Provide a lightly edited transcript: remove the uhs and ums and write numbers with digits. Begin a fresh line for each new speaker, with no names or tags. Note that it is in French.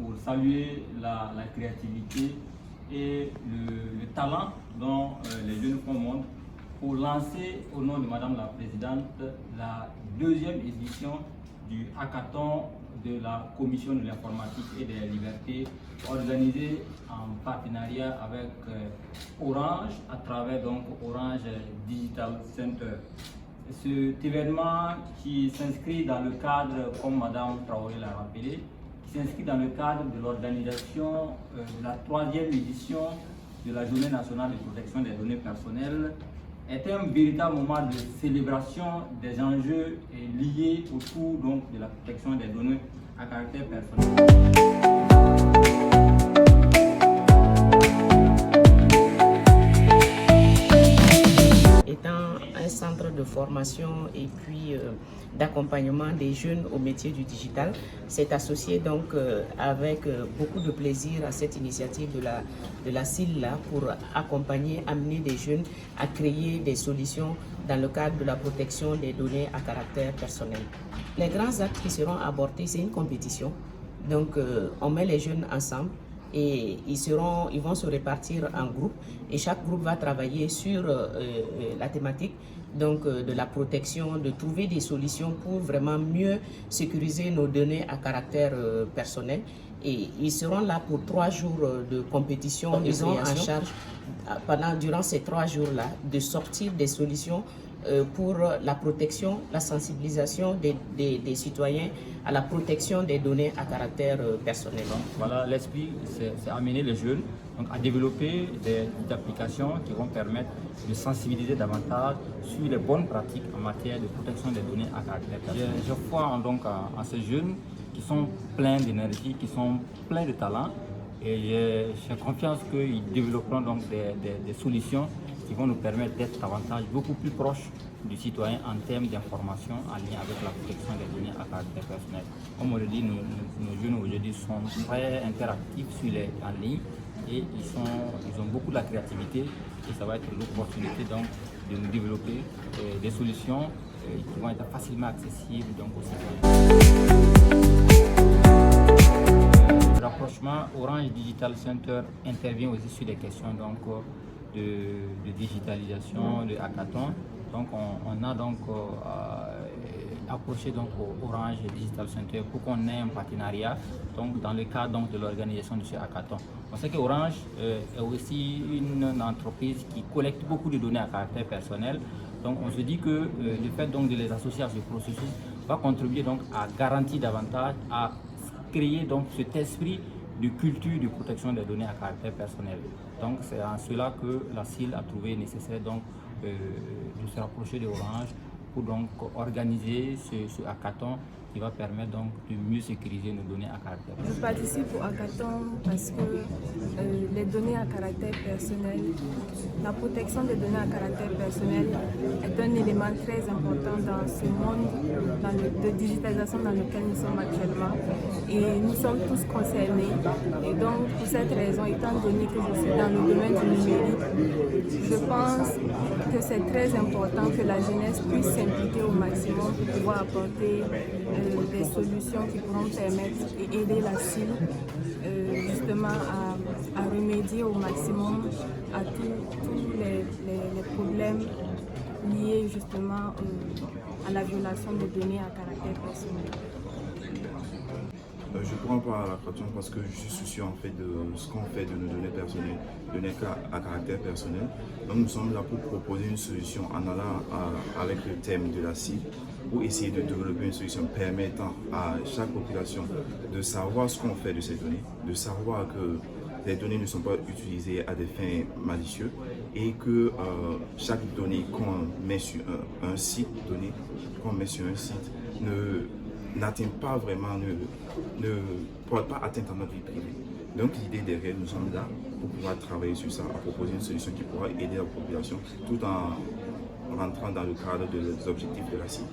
pour saluer la créativité et le talent dont les jeunes font montre pour lancer au nom de Madame la Présidente la deuxième édition du hackathon de la Commission de l'informatique et des libertés organisée en partenariat avec Orange à travers donc Orange Digital Center. Cet événement qui s'inscrit dans le cadre, comme Madame Traoré l'a rappelé, qui s'inscrit dans le cadre de l'organisation de la troisième édition de la Journée nationale de protection des données personnelles, est un véritable moment de célébration des enjeux liés autour donc, de la protection des données à caractère personnel.
Centre de formation et puis d'accompagnement des jeunes au métier du digital, s'est associé donc avec beaucoup de plaisir à cette initiative de la CIL là pour accompagner, amener des jeunes à créer des solutions dans le cadre de la protection des données à caractère personnel. Les grands actes qui seront abordés, c'est une compétition, donc on met les jeunes ensemble et ils vont se répartir en groupes et chaque groupe va travailler sur la thématique donc de la protection, de trouver des solutions pour vraiment mieux sécuriser nos données à caractère personnel. Et ils seront là pour 3 jours de compétition. Ils ont en charge, durant ces 3 jours-là, de sortir des solutions pour la protection, la sensibilisation des citoyens à la protection des données à caractère personnel.
Donc, voilà, l'esprit, c'est amener les jeunes donc, à développer des applications qui vont permettre de sensibiliser davantage sur les bonnes pratiques en matière de protection des données à caractère personnel. Je crois donc en ces jeunes qui sont pleins d'énergie, qui sont pleins de talent, et j'ai confiance qu'ils développeront donc des solutions qui vont nous permettre d'être davantage beaucoup plus proches du citoyen en termes d'information en lien avec la protection des données à caractère personnel. Comme on le dit, nos jeunes aujourd'hui sont très interactifs en ligne et ils ont beaucoup de la créativité et ça va être l'opportunité donc de nous développer des solutions qui vont être facilement accessibles donc aux citoyens. Le rapprochement Orange Digital Center intervient aussi sur des questions donc, de digitalisation, de hackathon. Donc on a donc approché donc Orange Digital Center pour qu'on ait un partenariat donc, dans le cadre donc, de l'organisation de ce hackathon. On sait que Orange est aussi une entreprise qui collecte beaucoup de données à caractère personnel. Donc on se dit que le fait donc, de les associer à ce processus va contribuer donc, à garantir davantage, à créer donc, cet esprit de culture de protection des données à caractère personnel. Donc c'est en cela que la CIL a trouvé nécessaire donc, de se rapprocher de Orange pour donc organiser ce hackathon qui va permettre donc de mieux sécuriser nos données à caractère personnel.
Je participe au hackathon parce que les données à caractère personnel, la protection des données à caractère personnel est un élément très important dans ce monde de digitalisation dans lequel nous sommes actuellement. Et nous sommes tous concernés. Et donc, pour cette raison, étant donné que je suis dans le domaine du numérique, je pense que c'est très important que la jeunesse puisse s'impliquer au maximum pour pouvoir apporter des solutions qui pourront permettre et aider la CIL justement à remédier au maximum à tous les problèmes liés justement à la violation des données à caractère personnel.
Je prends part à l'hackathon parce que je suis soucieux en fait de ce qu'on fait de nos données personnelles, données à caractère personnel. Donc nous sommes là pour proposer une solution en allant avec le thème de la CIL pour essayer de développer une solution permettant à chaque population de savoir ce qu'on fait de ces données, de savoir que les données ne sont pas utilisées à des fins malicieuses et que chaque donnée qu'on met sur un site n'atteint pas vraiment, ne porte pas atteinte à notre vie privée. Donc l'idée derrière, nous sommes là pour pouvoir travailler sur ça, à proposer une solution qui pourra aider la population tout en rentrant dans le cadre des objectifs de la CIL.